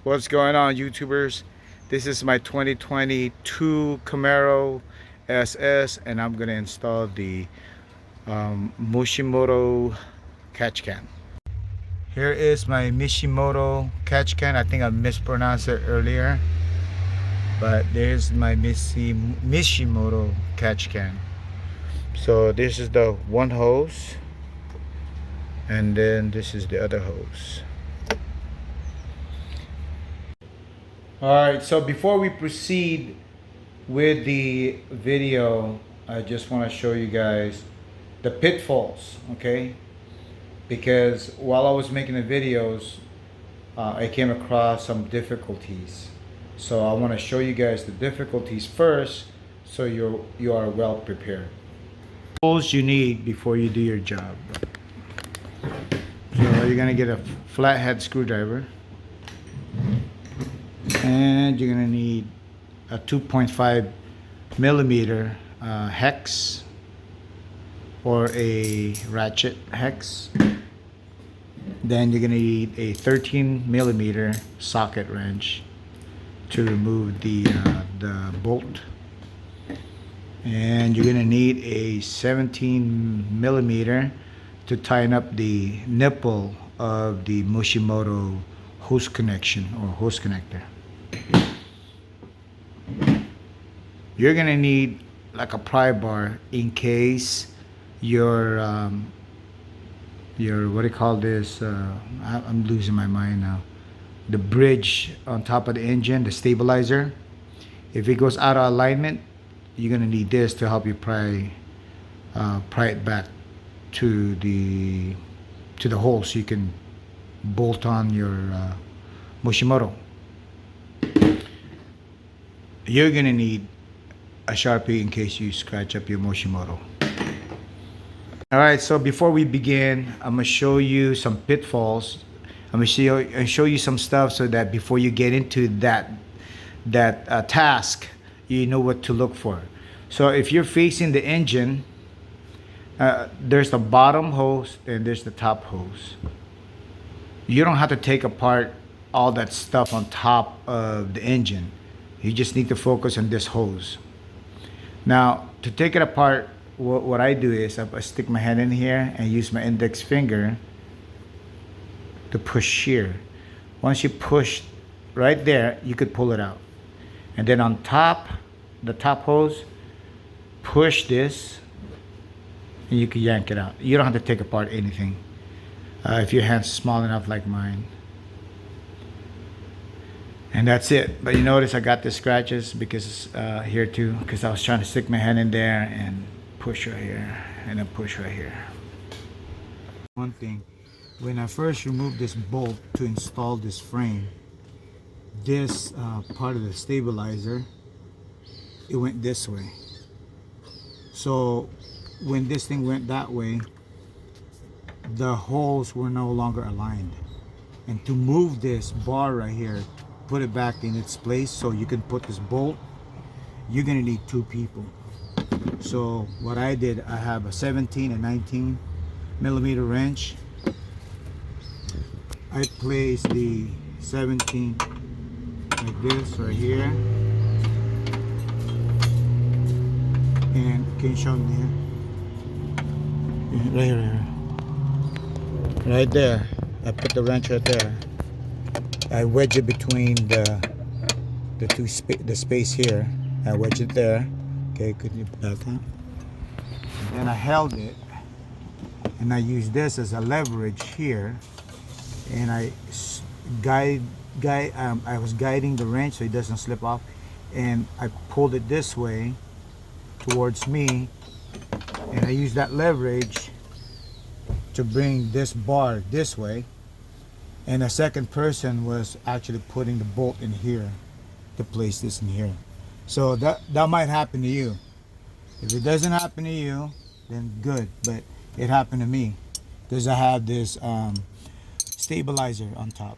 What's going on, YouTubers? This is my 2022 Camaro SS, and I'm gonna install the Mishimoto catch can. Here is my Mishimoto catch can. I think I mispronounced it earlier, but there's my Mishimoto catch can. So this is the one hose, and then this is the other hose. Alright, so before we proceed with the video, I just want to show you guys the pitfalls, okay? Because while I was making the videos, I came across some difficulties. So I want to show you guys the difficulties first, so you are well prepared. Tools you need before you do your job. So you're gonna get a flathead screwdriver, and you're gonna need a 2.5 millimeter hex or a ratchet hex. Then you're gonna need a 13 millimeter socket wrench to remove the bolt, and you're gonna need a 17 millimeter to tighten up the nipple of the Mishimoto hose connection or hose connector. You're gonna need like a pry bar in case your what do you call this? I'm losing my mind now. The bridge on top of the engine, the stabilizer. If it goes out of alignment, you're gonna need this to help you pry it back to the hole, so you can bolt on your Mishimoto. You're gonna need a Sharpie in case you scratch up your Mishimoto. Alright, so before we begin, I'm gonna show you some pitfalls. I'm gonna show you some stuff so that before you get into that task, you know what to look for. So if you're facing the engine, there's the bottom hose and there's the top hose. You don't have to take apart all that stuff on top of the engine. You just need to focus on this hose. Now, to take it apart, what I do is I stick my hand in here and use my index finger to push here. Once you push right there, you could pull it out. And then on top, the top hose, push this and you can yank it out. You don't have to take apart anything if your hand's small enough like mine. And that's it. But you notice I got the scratches because here too, because I was trying to stick my hand in there and push right here and then push right here. One thing, when I first removed this bolt to install this frame, this part of the stabilizer, it went this way. So when this thing went that way, the holes were no longer aligned. And to move this bar right here, put it back in its place so you can put this bolt, you're gonna need two people. So what I did, I have a 17 and 19 millimeter wrench. I placed the 17 like this right here, and can you show me here? Right here, right there. I put the wrench right there. I wedge it between the space here. I wedge it there. Okay, could you put that up? And then I held it, and I used this as a leverage here, and I was guiding the wrench so it doesn't slip off, and I pulled it this way towards me, and I used that leverage to bring this bar this way. And a second person was actually putting the bolt in here to place this in here. So that might happen to you. If it doesn't happen to you, then good. But it happened to me because I have this stabilizer on top.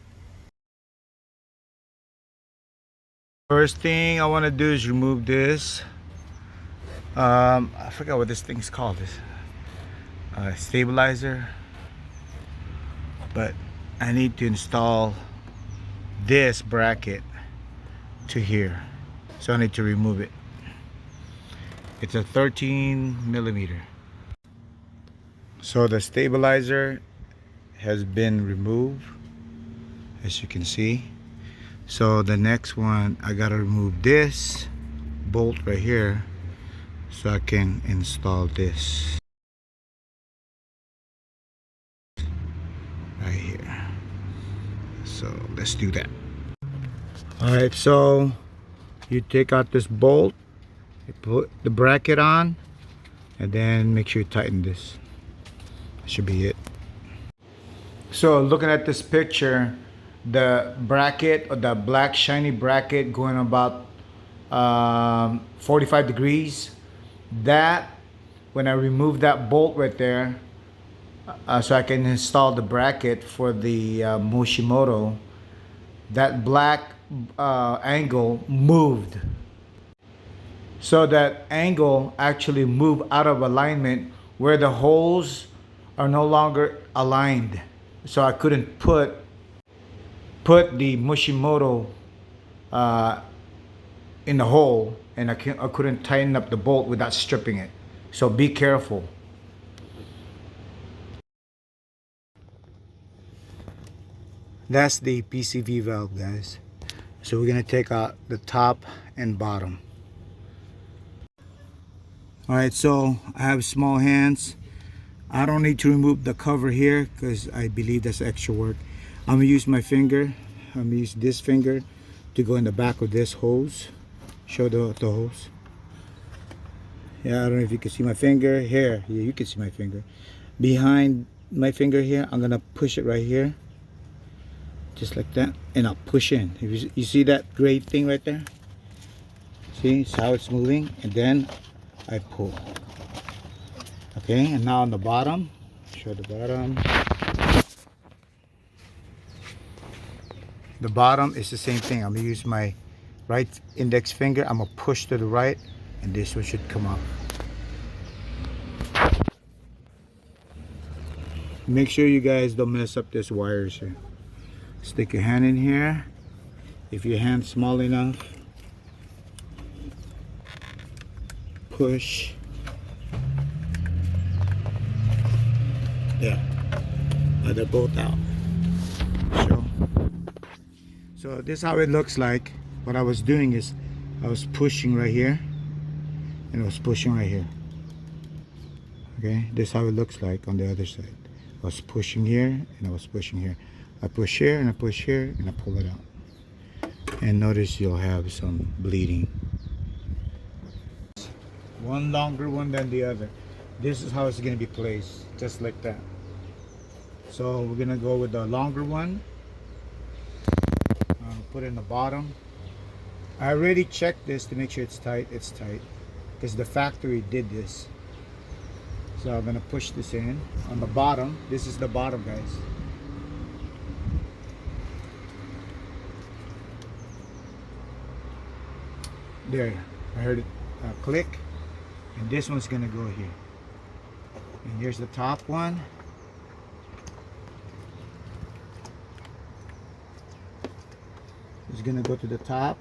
First thing I want to do is remove this. I forgot what this thing's called. This stabilizer. But I need to install this bracket to here, so I need to remove it. It's a 13mm. So the stabilizer has been removed, as you can see. So the next one, I gotta remove this bolt right here so I can install this right here. So let's do that. All right, so you take out this bolt, you put the bracket on, and then make sure you tighten this. That should be it. So looking at this picture, the bracket, or the black shiny bracket, going about 45 degrees, that when I remove that bolt right there, so I can install the bracket for the Mishimoto, that black angle moved. So that angle actually moved out of alignment where the holes are no longer aligned. So I couldn't put the Mishimoto in the hole, and I couldn't tighten up the bolt without stripping it. So be careful. That's the PCV valve, guys. So we're gonna take out the top and bottom. All right, so I have small hands. I don't need to remove the cover here because I believe that's extra work. I'm gonna use my finger. I'm gonna use this finger to go in the back of this hose. Show the hose. Yeah, I don't know if you can see my finger here. Yeah, you can see my finger. Behind my finger here, I'm gonna push it right here, just like that, and I'll push in. If you see that gray thing right there, see it's how it's moving, and then I pull. Okay, and now on the bottom, show the bottom. The bottom is the same thing. I'm gonna use my right index finger. I'm gonna push to the right, and this one should come up. Make sure you guys don't mess up this wires here. Stick your hand in here. If your hand's small enough, push. Yeah, they're both out. So this is how it looks like. What I was doing is I was pushing right here, and I was pushing right here. Okay, this is how it looks like on the other side. I was pushing here, and I was pushing here. I push here, and I push here, and I pull it out. And notice you'll have some bleeding. One longer one than the other. This is how it's going to be placed, just like that. So we're going to go with the longer one. Put it in the bottom. I already checked this to make sure it's tight. It's tight because the factory did this. So I'm going to push this in on the bottom. This is the bottom, guys. There, I heard it click, and this one's gonna go here. And here's the top one. It's gonna go to the top.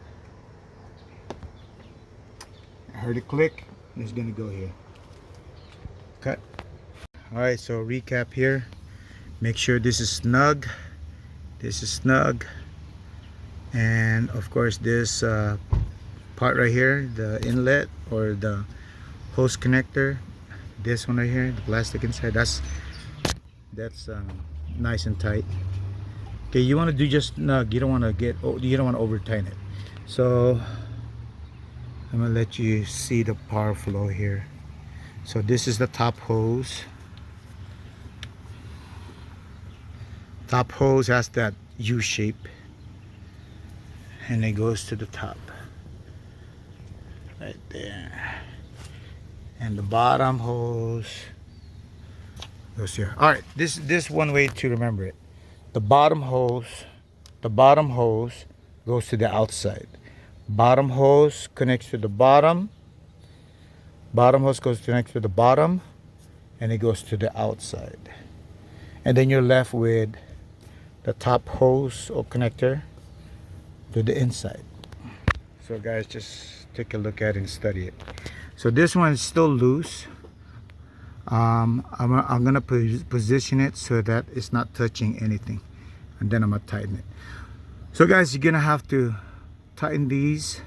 I heard it click, and it's gonna go here. Cut. All right, so recap here. Make sure this is snug. This is snug, and of course this part right here, the inlet or the hose connector, this one right here, the plastic inside, that's nice and tight. Okay, you want to do just snug. You don't want to over tighten it. So I'm gonna let you see the power flow here. So this is the top hose. Top hose has that U shape, and it goes to the top right there, and the bottom hose goes here. All right, this one way to remember it. The bottom hose goes to the outside. Bottom hose connects to the bottom. Bottom hose connects to the bottom, and it goes to the outside. And then you're left with the top hose or connector to the inside. So guys, just take a look at it and study it. So this one is still loose. I'm gonna position it so that it's not touching anything, and then I'm gonna tighten it. So guys, you're gonna have to tighten these.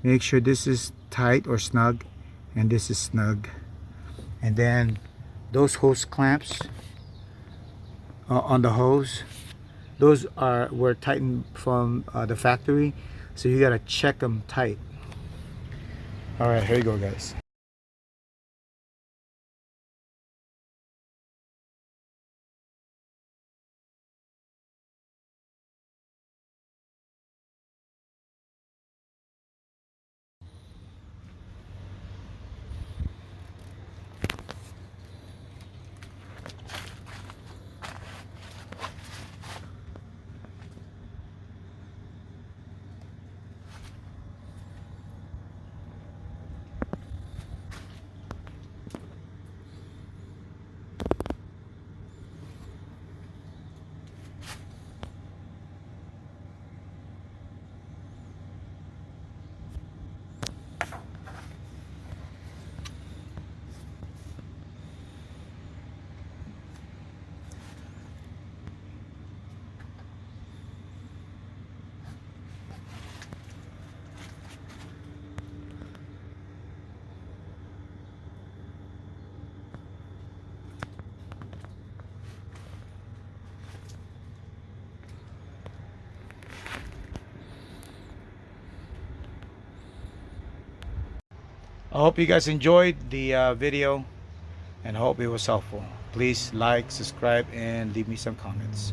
Make sure this is tight or snug, and this is snug. And then those hose clamps on the hose, those were tightened from the factory, so you gotta check them tight. All right, here you go, guys. I hope you guys enjoyed the video, and I hope it was helpful. Please like, subscribe, and leave me some comments.